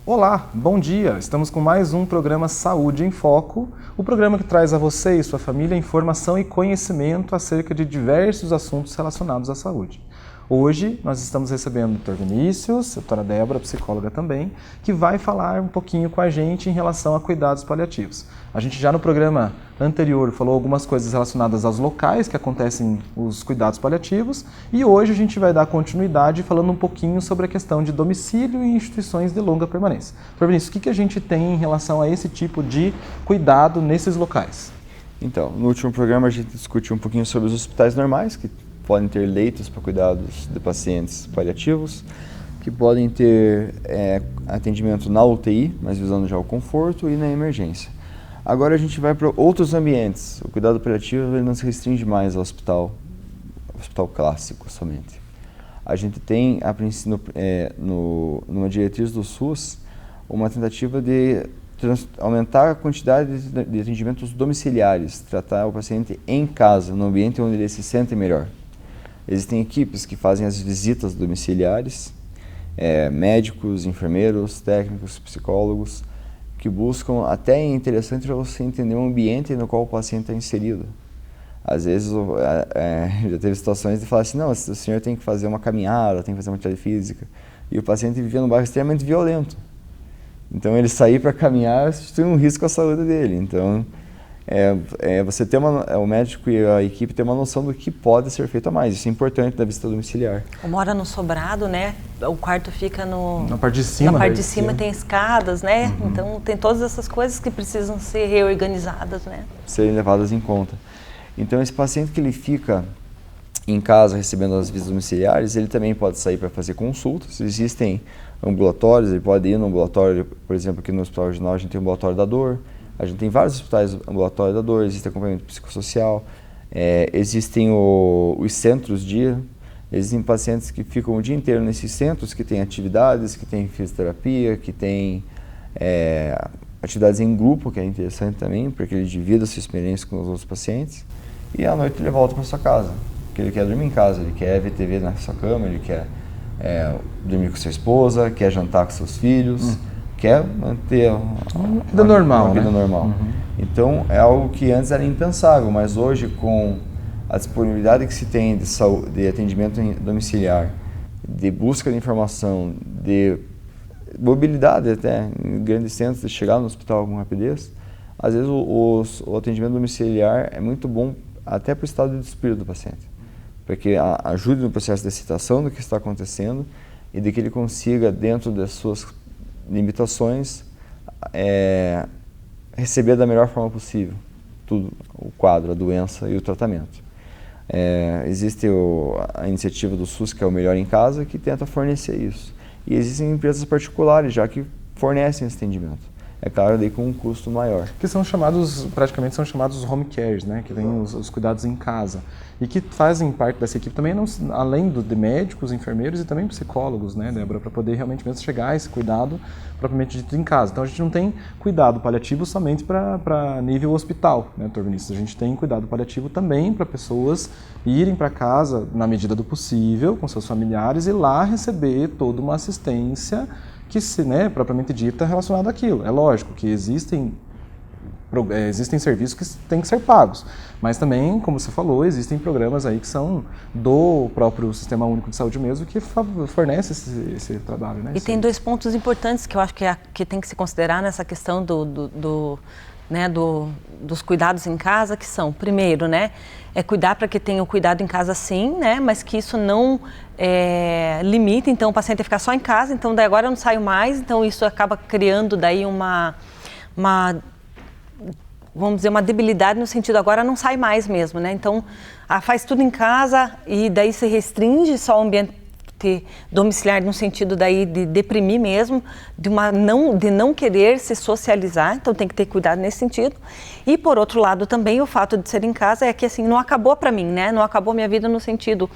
Olá, bom dia! Estamos com mais um programa Saúde em Foco, o programa que traz a você e sua família informação e conhecimento acerca de diversos assuntos relacionados à saúde. Hoje nós estamos recebendo o Dr. Vinícius, a doutora Débora, psicóloga também, que vai falar um pouquinho com a gente em relação a cuidados paliativos. A gente já no programa anterior falou algumas coisas relacionadas aos locais que acontecem os cuidados paliativos e hoje a gente vai dar continuidade falando um pouquinho sobre a questão de domicílio e instituições de longa permanência. Dr. Vinícius, o que a gente tem em relação a esse tipo de cuidado nesses locais? Então, no último programa a gente discutiu um pouquinho sobre os hospitais normais, que podem ter leitos para cuidados de pacientes paliativos, que podem ter atendimento na UTI, mas visando já o conforto, e na emergência. Agora a gente vai para outros ambientes. O cuidado paliativo ele não se restringe mais ao hospital clássico somente. A gente tem, numa diretriz do SUS, uma tentativa de aumentar a quantidade de atendimentos domiciliares, tratar o paciente em casa, no ambiente onde ele se sente melhor. Existem equipes que fazem as visitas domiciliares, médicos, enfermeiros, técnicos, psicólogos, que buscam, até é interessante para você entender o ambiente no qual o paciente está inserido. Às vezes, já teve situações de falar assim, não, o senhor tem que fazer uma caminhada, tem que fazer uma atividade física, e o paciente vivia num bairro extremamente violento. Então, ele sair para caminhar tem um risco à saúde dele. Então, você ter o médico e a equipe ter uma noção do que pode ser feito a mais. Isso é importante da visita domiciliar. Mora no sobrado, né? O quarto fica na parte de cima. Na parte de cima tem escadas, né? Uhum. Então tem todas essas coisas que precisam ser reorganizadas, né? Serem levadas em conta. Então esse paciente que ele fica em casa recebendo as visitas domiciliares, ele também pode sair para fazer consultas. Existem ambulatórios, ele pode ir no ambulatório, por exemplo, aqui no Hospital Regional a gente tem o ambulatório da dor. A gente tem vários hospitais ambulatórios da dor, existe acompanhamento psicossocial, existem os centros-dia, existem pacientes que ficam o dia inteiro nesses centros, que têm atividades, que têm fisioterapia, que têm atividades em grupo, que é interessante também, porque ele divide a sua experiência com os outros pacientes, e à noite ele volta para sua casa, porque ele quer dormir em casa, ele quer ver TV na sua cama, ele quer dormir com sua esposa, quer jantar com seus filhos, quer manter uma vida normal. Uhum. Então, é algo que antes era impensável, mas hoje, com a disponibilidade que se tem de atendimento domiciliar, de busca de informação, de mobilidade até em grandes centros, de chegar no hospital com rapidez, às vezes o atendimento domiciliar é muito bom até para o estado de espírito do paciente, porque ajuda no processo de excitação do que está acontecendo e de que ele consiga, dentro das suas limitações, receber da melhor forma possível tudo, o quadro, a doença e o tratamento. Existe a iniciativa do SUS, que é o Melhor em Casa, que tenta fornecer isso. E existem empresas particulares já que fornecem esse atendimento. É claro, daí com um custo maior. Que praticamente são chamados home cares, né? Que tem os cuidados em casa. E que fazem parte dessa equipe também, além de médicos, enfermeiros e também psicólogos, né, Débora? Para poder realmente mesmo chegar a esse cuidado propriamente dito em casa. Então a gente não tem cuidado paliativo somente para nível hospital, né, Dr. Vinícius? A gente tem cuidado paliativo também para pessoas irem para casa na medida do possível, com seus familiares, e lá receber toda uma assistência que, propriamente dita, relacionada àquilo. É lógico que existem serviços que têm que ser pagos, mas também, como você falou, existem programas aí que são do próprio Sistema Único de Saúde mesmo, que fornece esse trabalho, né? E tem dois pontos importantes que eu acho que tem que se considerar nessa questão dos cuidados em casa, que são, primeiro, né, cuidar para que tenha o cuidado em casa sim, né, mas que isso não limite, então o paciente ficar só em casa, então daí agora eu não saio mais, então isso acaba criando daí vamos dizer, uma debilidade no sentido, agora não sai mais mesmo, né? Então, faz tudo em casa e daí se restringe só o ambiente domiciliar no sentido daí de deprimir mesmo, de não querer se socializar, então tem que ter cuidado nesse sentido. E por outro lado também o fato de ser em casa é que assim, não acabou para mim, né? Não acabou minha vida no sentido,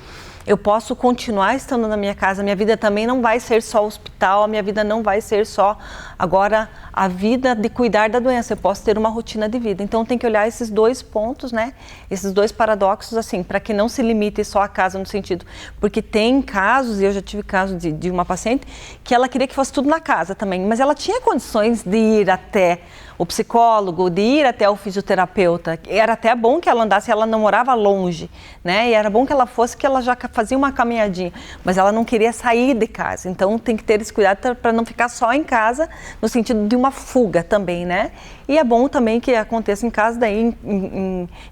eu posso continuar estando na minha casa, a minha vida também não vai ser só hospital, a minha vida não vai ser só agora a vida de cuidar da doença, eu posso ter uma rotina de vida. Então tem que olhar esses dois pontos, né? Esses dois paradoxos, assim, para que não se limite só a casa no sentido, porque tem casos, e eu já tive casos de uma paciente, que ela queria que fosse tudo na casa também, mas ela tinha condições de ir até o psicólogo, de ir até o fisioterapeuta. Era até bom que ela andasse, ela não morava longe, né? E era bom que ela fosse, que ela já fazia uma caminhadinha, mas ela não queria sair de casa. Então tem que ter esse cuidado para não ficar só em casa, no sentido de uma fuga também, né? E é bom também que aconteça em casa, daí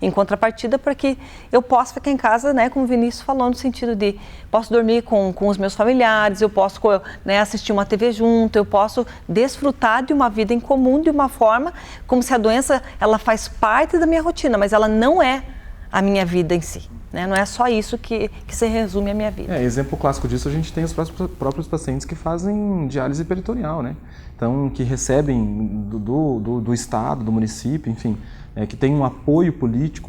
em contrapartida, para que eu possa ficar em casa, né, como o Vinícius falou, no sentido de posso dormir com os meus familiares, eu posso, né, assistir uma TV junto, eu posso desfrutar de uma vida em comum de uma forma como se a doença ela faz parte da minha rotina, mas ela não é a minha vida em si. Né? Não é só isso que se resume a minha vida. Exemplo clássico disso, a gente tem os próprios pacientes que fazem diálise peritoneal, né? Então, que recebem do Estado, do município, enfim, que tem um apoio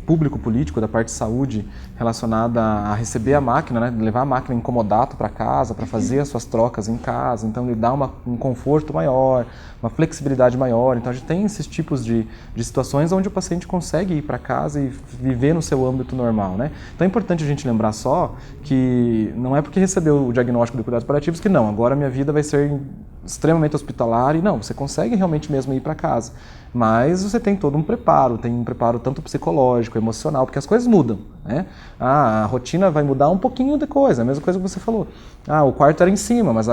público-político da parte de saúde relacionada a receber a máquina, né? Levar a máquina em comodato para casa, para fazer as suas trocas em casa, então ele dá um conforto maior, uma flexibilidade maior. Então a gente tem esses tipos de situações onde o paciente consegue ir para casa e viver no seu âmbito normal, né? Então é importante a gente lembrar só que não é porque recebeu o diagnóstico de cuidados paliativos que não, agora minha vida vai ser extremamente hospitalar e não, você consegue realmente mesmo ir para casa. Mas você tem todo um preparo, tem um preparo tanto psicológico, emocional, porque as coisas mudam, né? A rotina vai mudar um pouquinho de coisa, a mesma coisa que você falou. O quarto era em cima, mas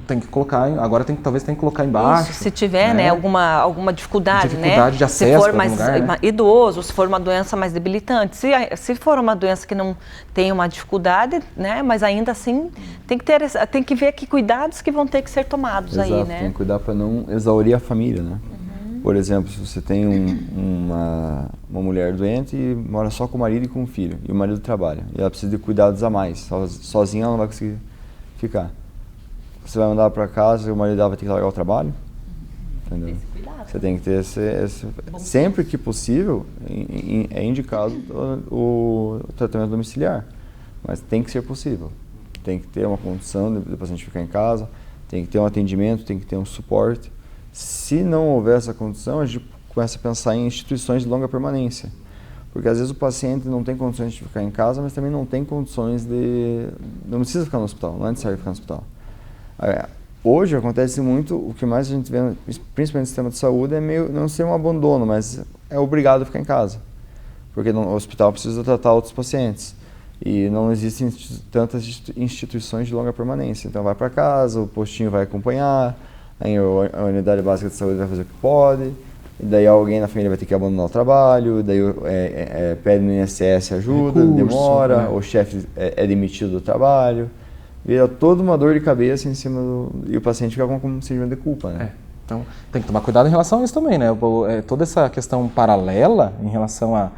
tem que colocar, agora talvez tenha que colocar embaixo. Isso, se tiver, né, alguma dificuldade, né? De acesso, se for mais lugar, né? idoso, se for uma doença mais debilitante, se for uma doença que não tem uma dificuldade, né, mas ainda assim tem que ver que cuidados que vão ter que ser tomados. Exato, aí, né? Tem que cuidar para não exaurir a família, né? Por exemplo, se você tem uma mulher doente e mora só com o marido e com o filho, e o marido trabalha, e ela precisa de cuidados a mais, sozinha ela não vai conseguir ficar. Você vai mandar para casa e o marido dela vai ter que largar o trabalho? Entendeu? Você tem que ter sempre que possível, é indicado o tratamento domiciliar, mas tem que ser possível. Tem que ter uma condição do paciente ficar em casa, tem que ter um atendimento, tem que ter um suporte. Se não houver essa condição, a gente começa a pensar em instituições de longa permanência. Porque às vezes o paciente não tem condições de ficar em casa, mas também não tem condições de... Não precisa ficar no hospital, não é necessário ficar no hospital. Hoje acontece muito, o que mais a gente vê, principalmente no sistema de saúde, é meio, não ser um abandono, mas é obrigado a ficar em casa. Porque o hospital precisa tratar outros pacientes. E não existem tantas instituições de longa permanência. Então vai para casa, o postinho vai acompanhar, aí a unidade básica de saúde vai fazer o que pode, e daí alguém na família vai ter que abandonar o trabalho, daí pede no INSS ajuda, recurso, demora, né? O chefe é demitido do trabalho, vira toda uma dor de cabeça em cima e o paciente fica com um síndrome de culpa, né? Então tem que tomar cuidado em relação a isso também, né? Toda essa questão paralela em relação a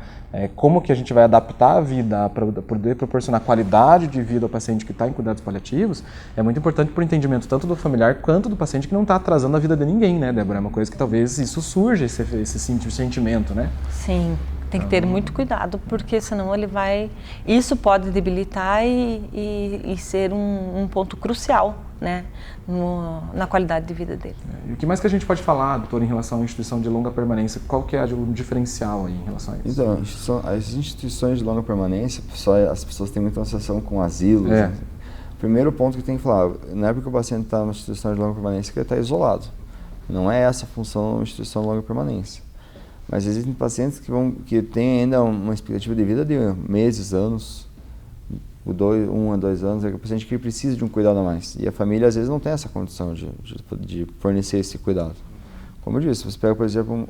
como que a gente vai adaptar a vida para poder proporcionar qualidade de vida ao paciente que está em cuidados paliativos, é muito importante para o entendimento tanto do familiar quanto do paciente que não está atrasando a vida de ninguém, né, Débora? É uma coisa que talvez isso surja, esse sentimento, né? Sim, tem que ter muito cuidado, porque senão ele vai... Isso pode debilitar e ser um ponto crucial, né, na qualidade de vida dele. E o que mais que a gente pode falar, doutor, em relação à instituição de longa permanência? Qual que é o diferencial aí em relação a isso? Então, as instituições de longa permanência, as pessoas têm muita associação com asilos. Né? O primeiro ponto que tem que falar, não é porque o paciente está numa instituição de longa permanência que ele está isolado. Não é essa a função de uma instituição de longa permanência. Mas existem pacientes que têm ainda uma expectativa de vida de meses, anos, 1 a 2 anos, é o paciente que precisa de um cuidado a mais. E a família, às vezes, não tem essa condição de fornecer esse cuidado. Como eu disse, você pega, por exemplo,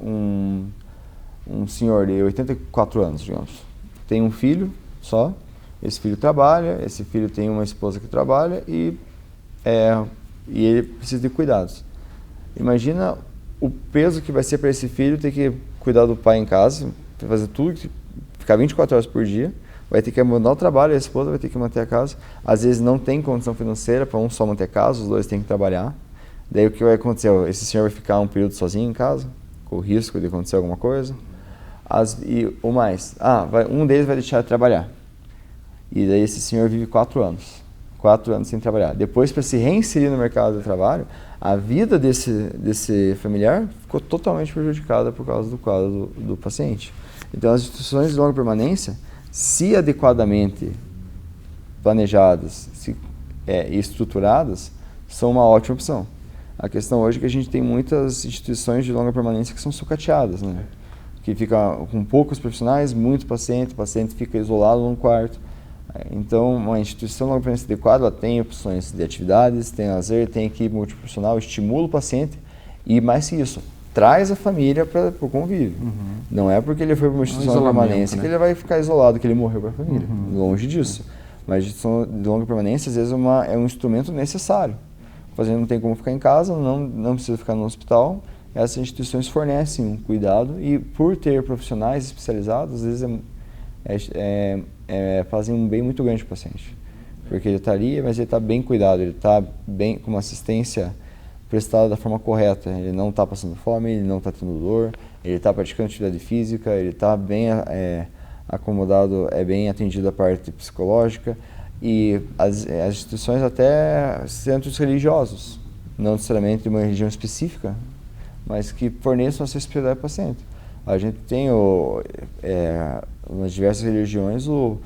um senhor de 84 anos, digamos, tem um filho só, esse filho trabalha, esse filho tem uma esposa que trabalha e ele precisa de cuidados. Imagina o peso que vai ser para esse filho ter que cuidar do pai em casa, fazer tudo, ficar 24 horas por dia, vai ter que abandonar o trabalho, a esposa vai ter que manter a casa. Às vezes não tem condição financeira para um só manter a casa, os dois têm que trabalhar. Daí o que vai acontecer? Esse senhor vai ficar um período sozinho em casa, com o risco de acontecer alguma coisa. Um deles vai deixar de trabalhar. E daí esse senhor vive 4 anos. 4 anos sem trabalhar. Depois, para se reinserir no mercado de trabalho, a vida desse familiar ficou totalmente prejudicada por causa do quadro do paciente. Então, as instituições de longa permanência, se adequadamente planejadas e estruturadas, são uma ótima opção. A questão hoje é que a gente tem muitas instituições de longa permanência que são sucateadas, né? Que fica com poucos profissionais, muito paciente, o paciente fica isolado num quarto. Então, uma instituição de longa permanência adequada, ela tem opções de atividades, tem lazer, tem equipe multiprofissional, estimula o paciente e, mais que isso, traz a família para o convívio. Não é porque ele foi para uma instituição de permanência, né, que ele vai ficar isolado, que ele morreu para a família. Longe disso. Mas a instituição de longa permanência, às vezes, é um instrumento necessário. O paciente não tem como ficar em casa, não precisa ficar no hospital. Essas instituições fornecem um cuidado e, por ter profissionais especializados, às vezes fazem um bem muito grande para o paciente. Porque ele está ali, mas ele está bem cuidado, ele está bem com uma assistência prestada da forma correta. Ele não está passando fome, ele não está tendo dor, ele está praticando atividade física, ele está bem acomodado, bem atendido a parte psicológica. E as instituições, até centros religiosos, não necessariamente de uma religião específica, mas que forneçam essa especialidade para o paciente. A gente tem nas diversas religiões o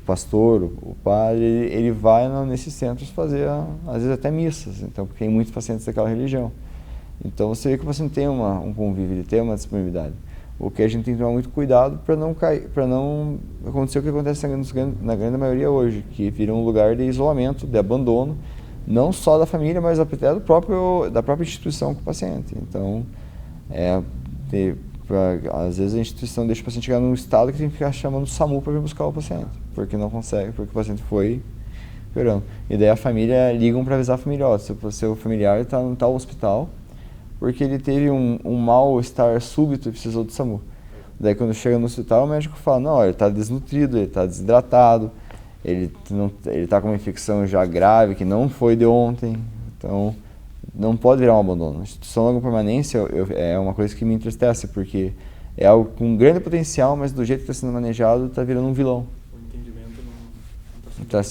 pastor, o padre, ele vai nesses centros fazer, às vezes até missas, então, porque tem muitos pacientes daquela religião. Então você vê que o paciente tem um convívio, ele tem uma disponibilidade. O que a gente tem que tomar muito cuidado para não acontecer o que acontece na grande maioria hoje, que vira um lugar de isolamento, de abandono, não só da família, mas até da própria instituição com o paciente. Então, às vezes a instituição deixa o paciente chegar num estado que tem que ficar chamando o SAMU para vir buscar o paciente, porque não consegue, porque o paciente foi piorando. E daí a família ligam para avisar a família, seu familiar está no tal hospital, porque ele teve um mal-estar súbito e precisou do SAMU. Daí quando chega no hospital, o médico fala, não, ele está desnutrido, ele está desidratado, ele está com uma infecção já grave, que não foi de ontem, então não pode virar um abandono. A instituição de longa permanência é uma coisa que me entristece, porque é algo com grande potencial, mas do jeito que está sendo manejado, está virando um vilão. O entendimento não está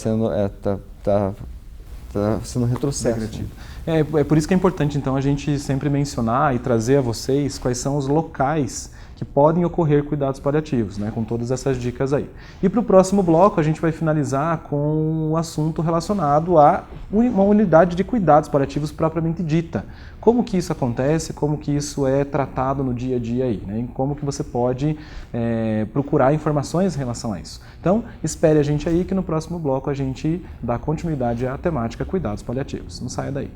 sendo retrocesso. É por isso que é importante, então, a gente sempre mencionar e trazer a vocês quais são os locais que podem ocorrer cuidados paliativos, né, com todas essas dicas aí. E para o próximo bloco, a gente vai finalizar com um assunto relacionado a uma unidade de cuidados paliativos propriamente dita. Como que isso acontece, como que isso é tratado no dia a dia aí, né, e como que você pode procurar informações em relação a isso. Então, espere a gente aí que no próximo bloco a gente dá continuidade à temática cuidados paliativos. Não saia daí.